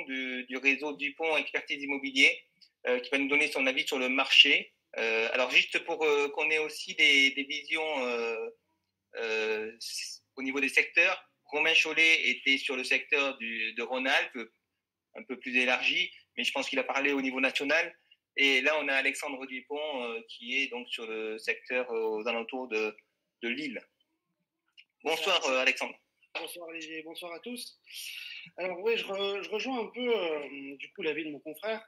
du réseau Dupont Expertise Immobilier, qui va nous donner son avis sur le marché. Alors, juste pour qu'on ait aussi des visions au niveau des secteurs, Romain Chollet était sur le secteur de Rhône-Alpes, un peu plus élargi, mais je pense qu'il a parlé au niveau national. Et là, on a Alexandre Dupont qui est donc sur le secteur aux alentours de Lille. Bonsoir Alexandre. Bonsoir Olivier, bonsoir à tous. Alors oui, je rejoins un peu du coup l'avis de mon confrère.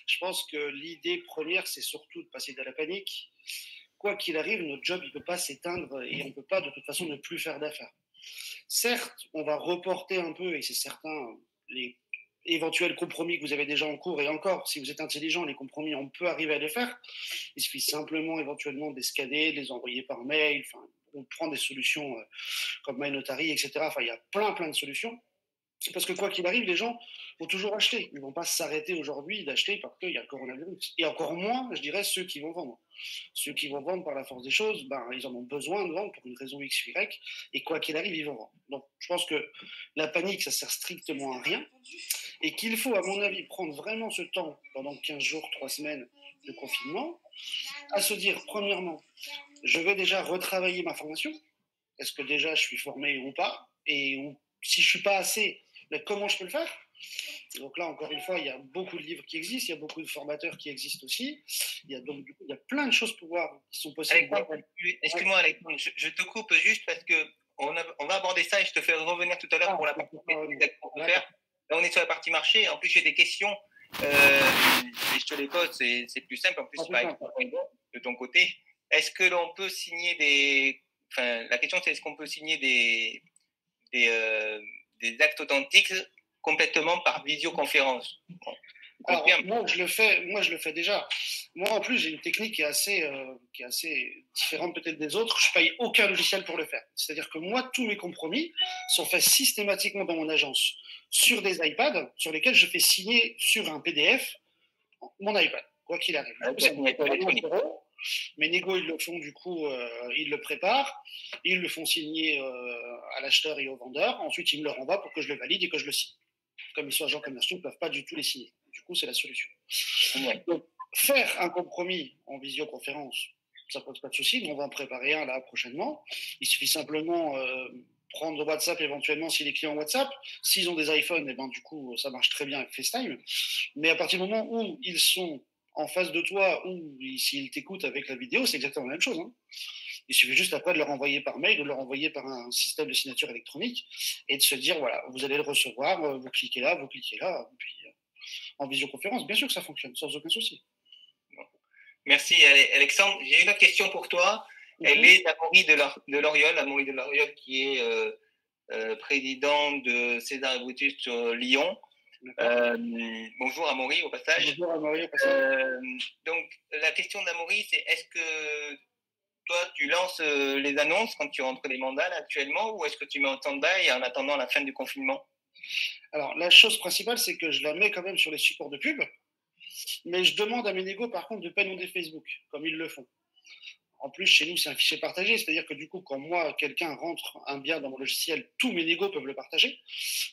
Je pense que l'idée première, c'est surtout de passer de la panique. Quoi qu'il arrive, notre job, il ne peut pas s'éteindre et on ne peut pas de toute façon ne plus faire d'affaires. Certes, on va reporter un peu, et c'est certain, les éventuels compromis que vous avez déjà en cours, et encore, si vous êtes intelligent, les compromis, on peut arriver à les faire. Il suffit simplement éventuellement d'escaler, de les envoyer par mail, enfin, on prend des solutions comme MyNotary, etc. Enfin, il y a plein de solutions. Parce que quoi qu'il arrive, les gens vont toujours acheter. Ils ne vont pas s'arrêter aujourd'hui d'acheter parce qu'il y a le coronavirus. Et encore moins, je dirais, ceux qui vont vendre. Ceux qui vont vendre par la force des choses, ben, ils en ont besoin de vendre pour une raison X, Y. Et quoi qu'il arrive, ils vont vendre. Donc, je pense que la panique, ça sert strictement à rien. Et qu'il faut, à mon avis, prendre vraiment ce temps, pendant 15 jours, 3 semaines de confinement, à se dire, premièrement, je vais déjà retravailler ma formation. Est-ce que déjà je suis formé ou pas? Et si je ne suis pas assez, mais comment je peux le faire? Donc là, encore une fois, il y a beaucoup de livres qui existent, il y a beaucoup de formateurs qui existent aussi. Il y a donc du coup, il y a plein de choses pour voir qui sont possibles. Excuse-moi, Alexandre, je te coupe juste parce que on va aborder ça et je te fais revenir tout à l'heure pour la partie qu'on peut faire. Là, on est sur la partie marché. En plus, j'ai des questions et je te les pose. C'est plus simple. En plus, de ton côté. Est-ce que l'on peut signer des. Enfin, la question, c'est est-ce qu'on peut signer des actes authentiques complètement par visioconférence? Bon. Alors, moi, je le fais déjà. Moi, en plus, j'ai une technique qui est assez différente peut-être des autres. Je ne paye aucun logiciel pour le faire. C'est-à-dire que moi, tous mes compromis sont faits systématiquement dans mon agence sur des iPads sur lesquels je fais signer sur un PDF mon iPad, quoi qu'il arrive. Mes négos, ils le font du coup, ils le préparent, ils le font signer à l'acheteur et au vendeur. Ensuite, ils me le renvoient pour que je le valide et que je le signe. Comme ils sont agents commerciaux, ils ne peuvent pas du tout les signer. Du coup, c'est la solution. Donc, faire un compromis en visioconférence, ça ne pose pas de souci. On va en préparer un là prochainement. Il suffit simplement prendre WhatsApp éventuellement si les clients ont WhatsApp. S'ils ont des iPhones, et ben, du coup, ça marche très bien avec FaceTime. Mais à partir du moment où ils sont en face de toi ou s'ils t'écoutent avec la vidéo, c'est exactement la même chose. Hein. Il suffit juste après de leur envoyer par mail ou de leur envoyer par un système de signature électronique et de se dire, voilà, vous allez le recevoir, vous cliquez là, puis en visioconférence. Bien sûr que ça fonctionne, sans aucun souci. Merci Alexandre. J'ai une autre question pour toi. Elle est d'Amaury de Loriol, Amaury de Loriol qui est président de César et Brutus sur Lyon. Bonjour Amaury au passage. Bonjour Amaury au passage. Donc la question d'Amaury, c'est est-ce que toi tu lances les annonces quand tu rentres les mandats là, actuellement ou est-ce que tu mets en stand-by en attendant la fin du confinement? Alors la chose principale, c'est que je la mets quand même sur les supports de pub, mais je demande à mes négos par contre de ne pas inonder Facebook, comme ils le font. En plus, chez nous, c'est un fichier partagé, c'est-à-dire que du coup, quand moi, quelqu'un rentre un bien dans mon logiciel, tous mes négos peuvent le partager.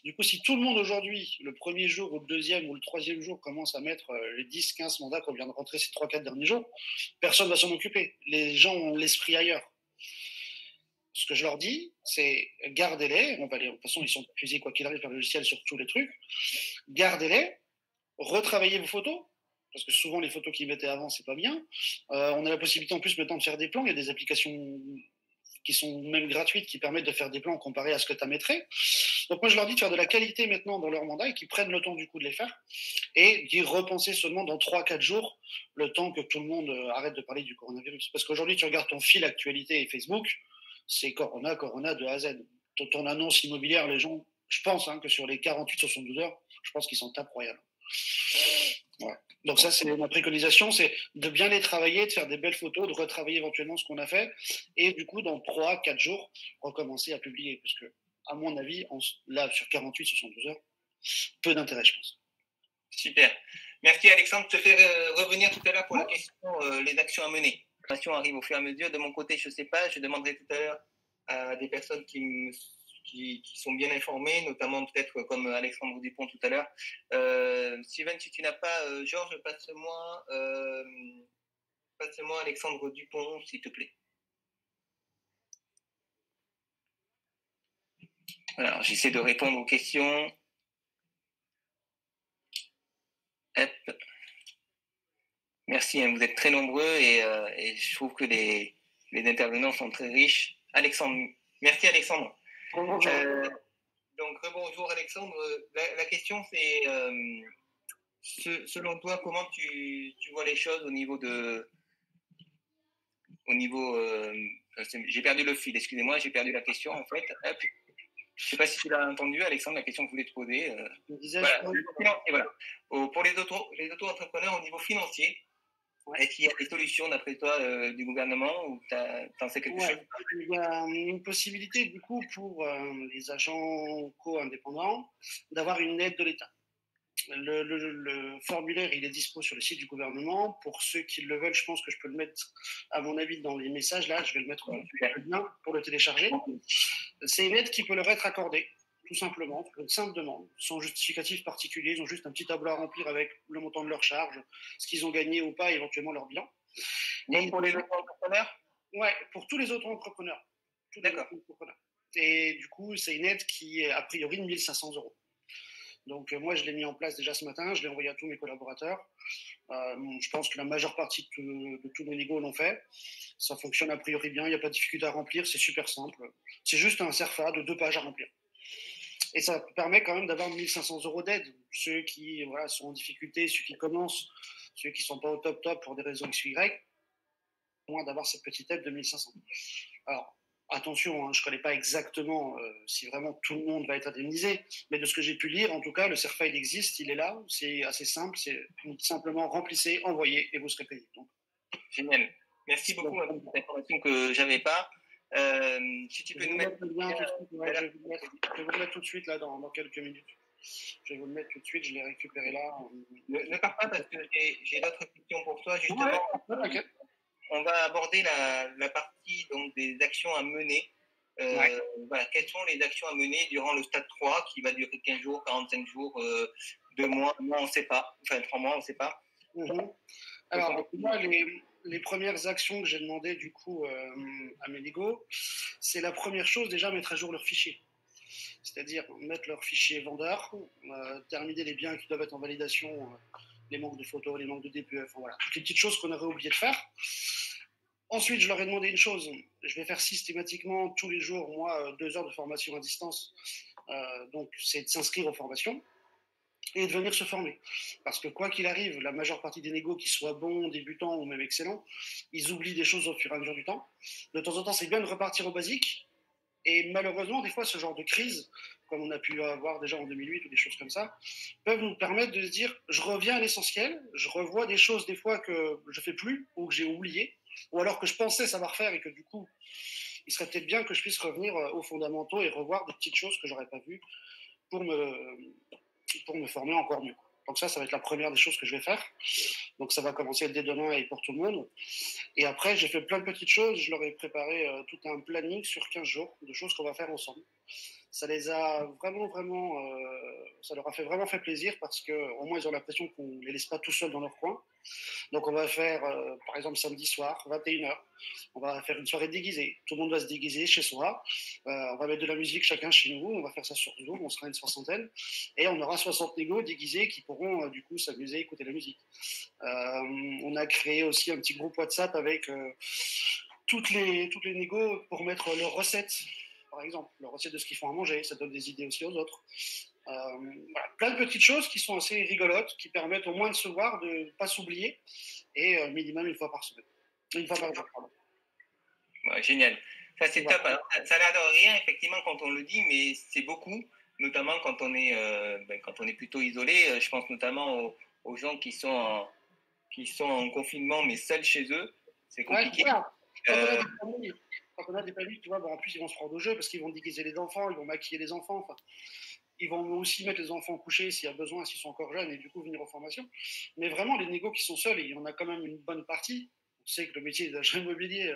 Du coup, si tout le monde aujourd'hui, le premier jour ou le deuxième ou le troisième jour, commence à mettre les 10, 15 mandats qu'on vient de rentrer ces 3-4 derniers jours, personne ne va s'en occuper. Les gens ont l'esprit ailleurs. Ce que je leur dis, c'est gardez-les. De toute façon, ils sont diffusés quoi qu'il arrive par le logiciel sur tous les trucs. Gardez-les, retravaillez vos photos. Parce que souvent, les photos qu'ils mettaient avant, c'est pas bien. On a la possibilité en plus maintenant de faire des plans. Il y a des applications qui sont même gratuites qui permettent de faire des plans comparé à ce que tu mettrais. Donc moi, je leur dis de faire de la qualité maintenant dans leur mandat et qu'ils prennent le temps du coup de les faire et d'y repenser seulement dans 3-4 jours, le temps que tout le monde arrête de parler du coronavirus. Parce qu'aujourd'hui, tu regardes ton fil actualité et Facebook, c'est Corona de A à Z. Ton annonce immobilière, les gens, je pense que sur les 48-72 heures, je pense qu'ils s'en tapent royal. Ouais. Donc ça, c'est ma préconisation, c'est de bien les travailler, de faire des belles photos, de retravailler éventuellement ce qu'on a fait, et du coup, dans 3-4 jours, recommencer à publier. Parce que, à mon avis, là, sur 48-72 heures, peu d'intérêt, je pense. Super. Merci Alexandre. Je te fais revenir tout à l'heure pour la question les actions à mener. Les actions arrivent au fur et à mesure. De mon côté, je ne sais pas. Je demanderai tout à l'heure à des personnes qui qui sont bien informés, notamment peut-être comme Alexandre Dupont tout à l'heure. Steven, si tu n'as pas Georges, passe-moi Alexandre Dupont, s'il te plaît. Alors, j'essaie de répondre aux questions. Hop. Merci, hein, vous êtes très nombreux et je trouve que les intervenants sont très riches. Alexandre, merci Alexandre. Bonjour. Donc, bonjour Alexandre. La question, c'est selon toi, comment tu vois les choses au niveau de. J'ai perdu le fil, excusez-moi, j'ai perdu la question en fait. Hop. Je ne sais pas si tu l'as entendu, Alexandre, la question que je voulais te poser. Voilà. Pour les auto-entrepreneurs au niveau financier, est-ce qu'il y a des solutions d'après toi du gouvernement ou tu en sais quelque chose? Il y a une possibilité du coup pour les agents co-indépendants d'avoir une aide de l'État. Le formulaire, il est dispo sur le site du gouvernement. Pour ceux qui le veulent, je pense que je peux le mettre, à mon avis, dans les messages. Là, je vais le mettre le lien pour le télécharger. C'est une aide qui peut leur être accordée, tout simplement, pour une simple demande, sans justificatif particulier. Ils ont juste un petit tableau à remplir avec le montant de leur charge, ce qu'ils ont gagné ou pas, éventuellement leur bilan. Et pour les autres entrepreneurs? Ouais, pour tous les autres entrepreneurs. D'accord. Et du coup, c'est une aide qui est a priori de 1 500 €. Donc moi, je l'ai mis en place déjà ce matin, je l'ai envoyé à tous mes collaborateurs. Je pense que la majeure partie de tous nos négos l'ont fait. Ça fonctionne a priori bien, il n'y a pas de difficulté à remplir, c'est super simple. C'est juste un CERFA de 2 pages à remplir. Et ça permet quand même d'avoir 1 500 € d'aide. Ceux qui sont en difficulté, ceux qui commencent, ceux qui ne sont pas au top pour des raisons X ou Y, au moins d'avoir cette petite aide de 1 500 €. Alors, attention, hein, je ne connais pas exactement si vraiment tout le monde va être indemnisé, mais de ce que j'ai pu lire, en tout cas, le CERFA, il existe, il est là, c'est assez simple, c'est simplement remplissez, envoyez et vous serez payé. Donc. Génial. Merci beaucoup pour cette information que je n'avais pas. Si tu peux nous mettre le lien tout de suite, je vais vous le mettre tout de suite là dans quelques minutes. Je vais vous le mettre tout de suite, je l'ai récupéré là. Ne pars pas parce que j'ai d'autres questions pour toi, justement. Ouais, on va aborder la partie donc, des actions à mener. Voilà, quelles sont les actions à mener durant le stade 3 qui va durer 15 jours, 45 jours, 2 mois, on ne sait pas, enfin 3 mois, on ne sait pas. Alors, moi, les premières actions que j'ai demandé du coup à mes négos, c'est la première chose, déjà mettre à jour leur fichier. C'est-à-dire mettre leur fichier vendeur, terminer les biens qui doivent être en validation, les manques de photos, les manques de DPE, voilà, toutes les petites choses qu'on aurait oublié de faire. Ensuite, je leur ai demandé une chose, je vais faire systématiquement tous les jours, moi, 2 heures de formation à distance, donc c'est de s'inscrire aux formations et de venir se former. Parce que quoi qu'il arrive, la majeure partie des négos, qu'ils soient bons, débutants ou même excellents, ils oublient des choses au fur et à mesure du temps. De temps en temps, c'est bien de repartir au basique. Et malheureusement, des fois, ce genre de crise, comme on a pu avoir déjà en 2008 ou des choses comme ça, peuvent nous permettre de se dire, je reviens à l'essentiel, je revois des choses des fois que je ne fais plus ou que j'ai oubliées, ou alors que je pensais savoir faire et que du coup, il serait peut-être bien que je puisse revenir aux fondamentaux et revoir des petites choses que je n'aurais pas vues pour me former encore mieux. Donc ça va être la première des choses que je vais faire. Donc ça va commencer dès demain et pour tout le monde. Et après, j'ai fait plein de petites choses. Je leur ai préparé tout un planning sur 15 jours de choses qu'on va faire ensemble. Ça les a vraiment, ça leur a vraiment fait plaisir parce qu'au moins ils ont l'impression qu'on ne les laisse pas tout seuls dans leur coin. Donc on va faire, par exemple, samedi soir, 21h, on va faire une soirée déguisée. Tout le monde va se déguiser chez soi. On va mettre de la musique chacun chez nous. On va faire ça sur Zoom, on sera une soixantaine. Et on aura 60 négos déguisés qui pourront du coup s'amuser, écouter la musique. On a créé aussi un petit groupe WhatsApp avec toutes les négos pour mettre leurs recettes. Par exemple, leurs recettes de ce qu'ils font à manger, ça donne des idées aussi aux autres. Voilà, plein de petites choses qui sont assez rigolotes, qui permettent au moins de se voir, de ne pas s'oublier, et minimum une fois par semaine. Une fois par jour, pardon. Ouais, génial. Ça, c'est top. Alors, ça a l'air de rien, effectivement, quand on le dit, mais c'est beaucoup, notamment quand on est plutôt isolé. Je pense notamment aux gens qui sont en confinement, mais seuls chez eux. C'est compliqué. Ouais, quand on a des familles, tu vois, en plus, ils vont se prendre au jeu parce qu'ils vont déguiser les enfants, ils vont maquiller les enfants. Enfin, ils vont aussi mettre les enfants couchés s'il y a besoin, s'ils sont encore jeunes, et du coup venir aux formations. Mais vraiment, les négos qui sont seuls, et il y en a quand même une bonne partie. On sait que le métier d'agent immobilier,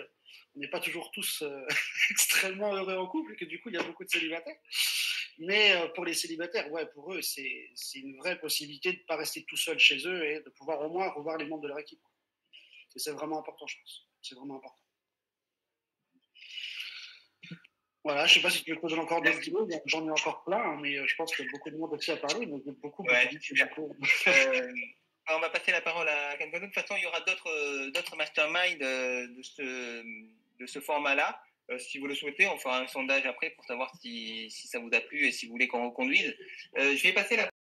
on n'est pas toujours tous extrêmement heureux en couple, et que du coup, il y a beaucoup de célibataires. Mais pour les célibataires, ouais, pour eux, c'est une vraie possibilité de ne pas rester tout seul chez eux et de pouvoir au moins revoir les membres de leur équipe. Et c'est vraiment important, je pense. C'est vraiment important. Voilà, je ne sais pas si tu veux que je donne encore d'autres idées, j'en ai encore plein, hein, mais je pense qu'il y a beaucoup de monde aussi à parler. Donc beaucoup on va passer la parole à quelqu'un d'autre. De toute façon, il y aura d'autres masterminds de ce format-là. Si vous le souhaitez, on fera un sondage après pour savoir si ça vous a plu et si vous voulez qu'on reconduise. Je vais passer la